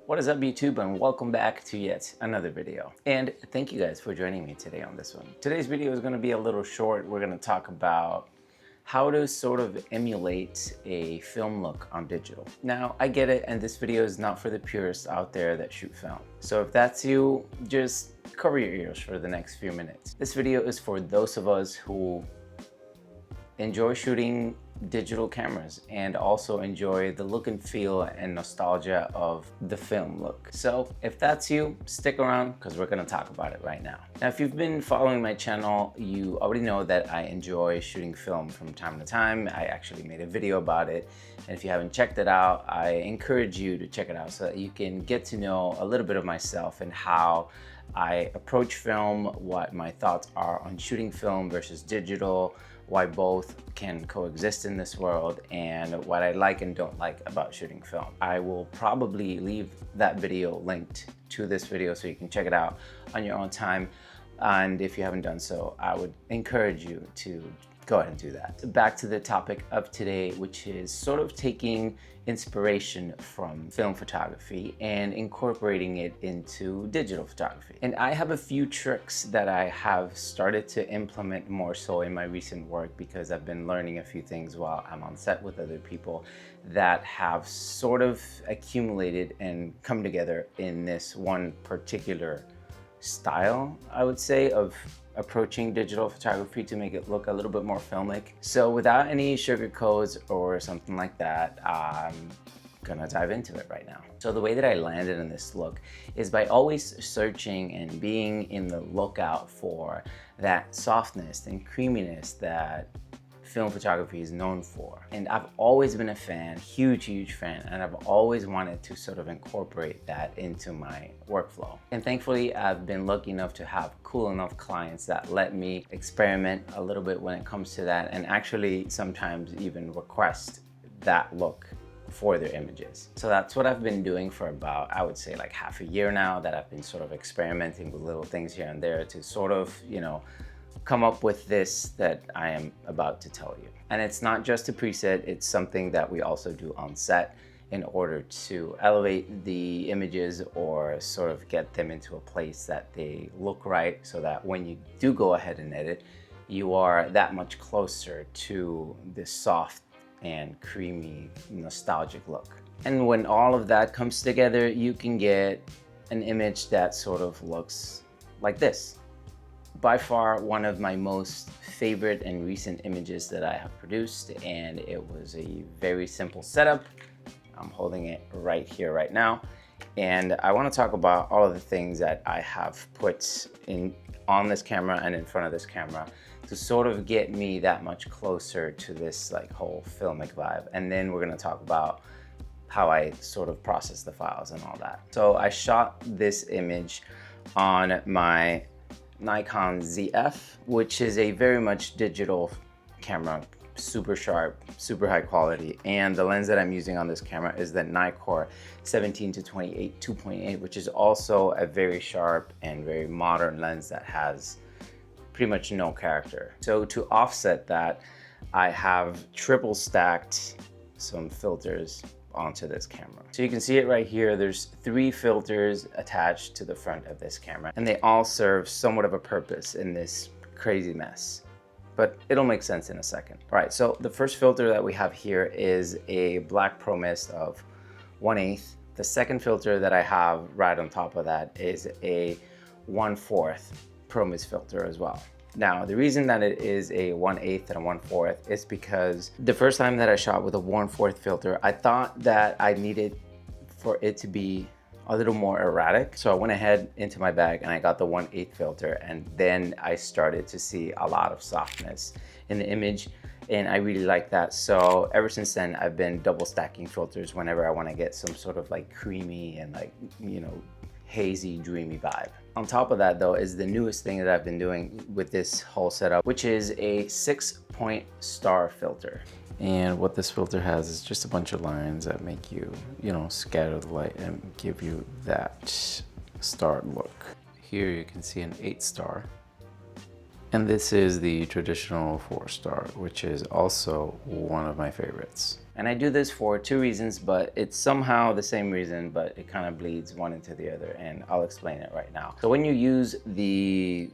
What is up YouTube, and welcome back to yet another video. And thank you guys for joining me today on this one. Today's video is going to be a little short. We're going to talk about how to sort of emulate a film look on digital. Now, I get it, and this video is not for the purists out there that shoot film. So if that's you, just cover your ears for the next few minutes. This video is for those of us who enjoy shooting digital cameras and also enjoy the look and feel and nostalgia of the film look. So if that's you, stick around because we're going to talk about it right now. Now, if you've been following my channel, you already know that I enjoy shooting film from time to time. I actually made a video about it, and if you haven't checked it out, I encourage you to check it out so that you can get to know a little bit of myself and how I approach film, what my thoughts are on shooting film versus digital, why both can coexist in this world, and what I like and don't like about shooting film. I will probably leave that video linked to this video so you can check it out on your own time. And if you haven't done so, I would encourage you to go ahead and do that. Back to the topic of today, which is sort of taking inspiration from film photography and incorporating it into digital photography. And I have a few tricks that I have started to implement more so in my recent work, because I've been learning a few things while I'm on set with other people that have sort of accumulated and come together in this one particular style, I would say, of approaching digital photography to make it look a little bit more filmic. So without any sugar codes or something like that, I'm gonna dive into it right now. So the way that I landed in this look is by always searching and being in the lookout for that softness and creaminess that film photography is known for. And I've always been a fan, huge fan, and I've always wanted to sort of incorporate that into my workflow. And thankfully, I've been lucky enough to have cool enough clients that let me experiment a little bit when it comes to that, and actually sometimes even request that look for their images. So that's what I've been doing for about, I would say, like half a year now, that I've been sort of experimenting with little things here and there to sort of, come up with this that I am about to tell you. And it's not just a preset, it's something that we also do on set in order to elevate the images or sort of get them into a place that they look right, so that when you do go ahead and edit, you are that much closer to this soft and creamy, nostalgic look. And when all of that comes together, you can get an image that sort of looks like this. By far one of my most favorite and recent images that I have produced, and it was a very simple setup. I'm holding it right here right now, and I want to talk about all of the things that I have put in on this camera and in front of this camera to sort of get me that much closer to this like whole filmic vibe. And then we're going to talk about how I sort of process the files and all that. So I shot this image on my Nikon ZF, which is a very much digital camera, super sharp, super high quality. And the lens that I'm using on this camera is the Nikon 17-28 2.8, which is also a very sharp and very modern lens that has pretty much no character. So to offset that, I have triple stacked some filters onto this camera. So you can see it right here. There's 3 filters attached to the front of this camera, and they all serve somewhat of a purpose in this crazy mess, but it'll make sense in a second. All right, so the first filter that we have here is a black pro mist of 1/8. The second filter that I have right on top of that is a 1/4 pro mist filter as well. Now, the reason that it is a 1/8 and a 1/4 is because the first time that I shot with a 1/4 filter, I thought that I needed for it to be a little more erratic. So I went ahead into my bag and I got the 1/8 filter, and then I started to see a lot of softness in the image, and I really like that. So ever since then, I've been double stacking filters whenever I want to get some sort of like creamy and like, hazy, dreamy vibe. On top of that though is the newest thing that I've been doing with this whole setup, which is a 6-point star filter. And what this filter has is just a bunch of lines that make you, scatter the light and give you that star look. Here you can see an 8 star. And this is the traditional 4-star, which is also one of my favorites. And I do this for two reasons, but it's somehow the same reason, but it kind of bleeds one into the other, and I'll explain it right now. So when you use the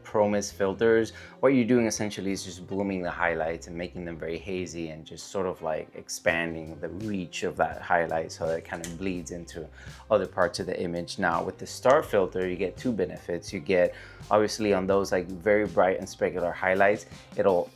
Promise filters, what you're doing essentially is just blooming the highlights and making them very hazy and just sort of like expanding the reach of that highlight so that it kind of bleeds into other parts of the image. Now with the star filter, you get two benefits. You get, obviously on those like very bright and specular highlights, it'll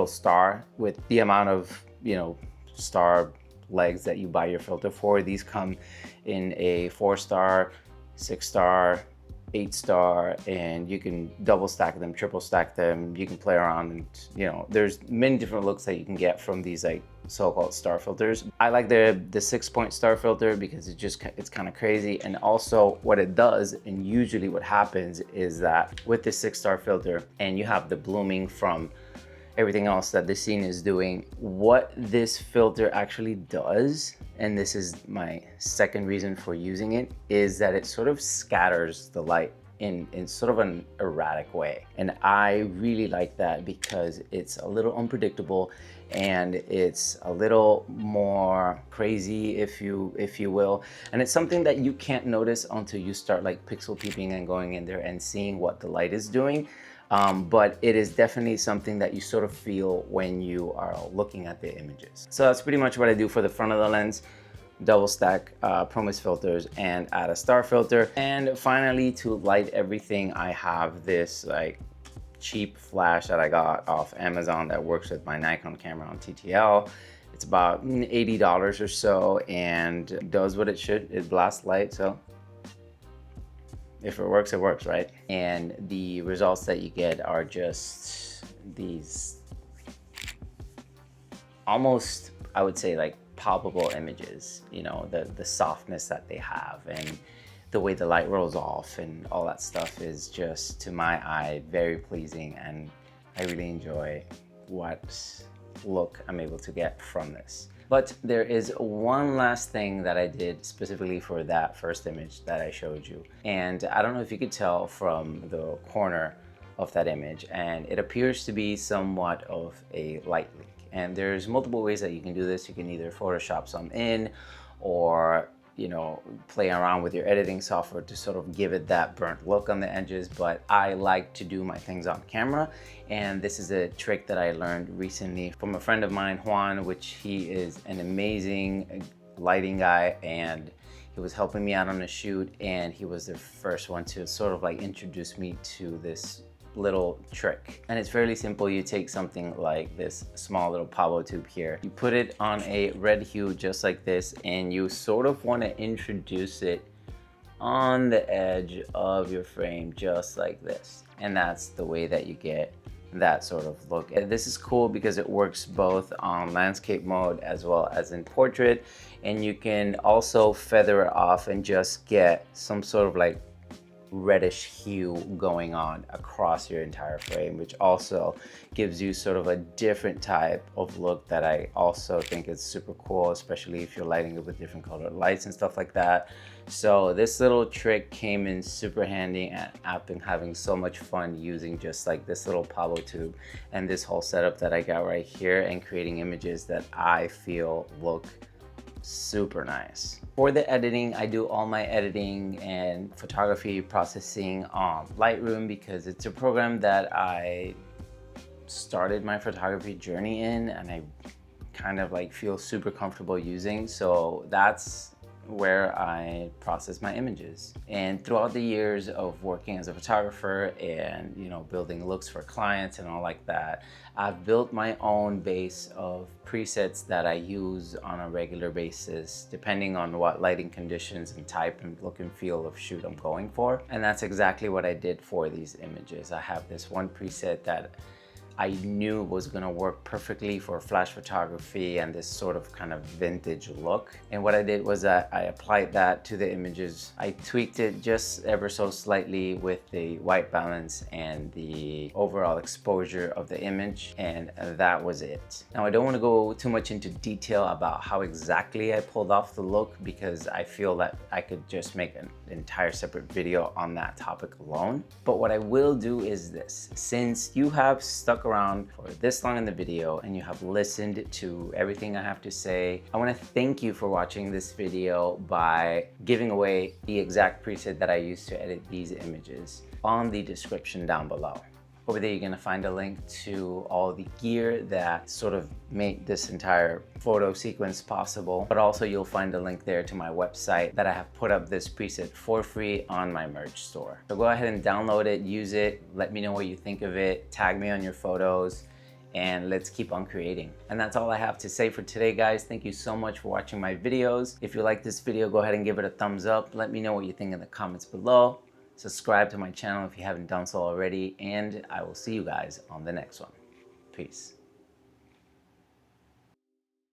star with the amount of, you know, star legs that you buy your filter for. These come in a 4-star, 6-star, 8-star, and you can double stack them, triple stack them. You can play around, and you know, there's many different looks that you can get from these like so-called star filters. I like the 6-point star filter because it's kind of crazy. And also what it does, and usually what happens is that with the 6-star filter and you have the blooming from everything else that the scene is doing, what this filter actually does, and this is my second reason for using it, is that it sort of scatters the light in sort of an erratic way. And I really like that because it's a little unpredictable and it's a little more crazy, if you will. And it's something that you can't notice until you start like pixel peeping and going in there and seeing what the light is doing. But it is definitely something that you sort of feel when you are looking at the images. So that's pretty much what I do for the front of the lens. Double stack Promise filters and add a star filter. And finally, to light everything, I have this like cheap flash that I got off Amazon that works with my Nikon camera on TTL. It's about $80 or so and does what it should. It blasts light, so if it works, right? And the results that you get are just these almost, I would say, like palpable images. You know, the softness that they have and the way the light rolls off and all that stuff is just, to my eye, very pleasing, and I really enjoy what look I'm able to get from this. But there is one last thing that I did specifically for that first image that I showed you. And I don't know if you could tell from the corner of that image, and it appears to be somewhat of a light leak. And there's multiple ways that you can do this. You can either Photoshop some in, or you know, play around with your editing software to sort of give it that burnt look on the edges. But I like to do my things on camera, and this is a trick that I learned recently from a friend of mine, Juan, which he is an amazing lighting guy, and he was helping me out on a shoot, and he was the first one to sort of like introduce me to this little trick. And it's fairly simple. You take something like this small little Pablo tube here, you put it on a red hue just like this, and you sort of want to introduce it on the edge of your frame just like this. And that's the way that you get that sort of look. And this is cool because it works both on landscape mode as well as in portrait, and you can also feather it off and just get some sort of like reddish hue going on across your entire frame, which also gives you sort of a different type of look that I also think is super cool, especially if you're lighting it with different colored lights and stuff like that. So this little trick came in super handy, and I've been having so much fun using just like this little Pablo tube and this whole setup that I got right here, and creating images that I feel look super nice. For the editing, I do all my editing and photography processing on Lightroom because it's a program that I started my photography journey in, and I kind of like feel super comfortable using. So that's where I process my images. And throughout the years of working as a photographer and, you know, building looks for clients and all like that, I've built my own base of presets that I use on a regular basis, depending on what lighting conditions and type and look and feel of shoot I'm going for. And that's exactly what I did for these images. I have this one preset that I knew was gonna work perfectly for flash photography and this sort of kind of vintage look. And what I did was I applied that to the images. I tweaked it just ever so slightly with the white balance and the overall exposure of the image, and that was it. Now, I don't want to go too much into detail about how exactly I pulled off the look, because I feel that I could just make an entire separate video on that topic alone. But what I will do is this: since you have stuck around for this long in the video and you have listened to everything I have to say, I want to thank you for watching this video by giving away the exact preset that I used to edit these images on the description down below. Over there, you're gonna find a link to all the gear that sort of made this entire photo sequence possible, but also you'll find a link there to my website that I have put up this preset for free on my merch store. So go ahead and download it, use it, let me know what you think of it, tag me on your photos, and let's keep on creating. And that's all I have to say for today, guys. Thank you so much for watching my videos. If you like this video, go ahead and give it a thumbs up. Let me know what you think in the comments below. Subscribe to my channel if you haven't done so already, and I will see you guys on the next one. Peace.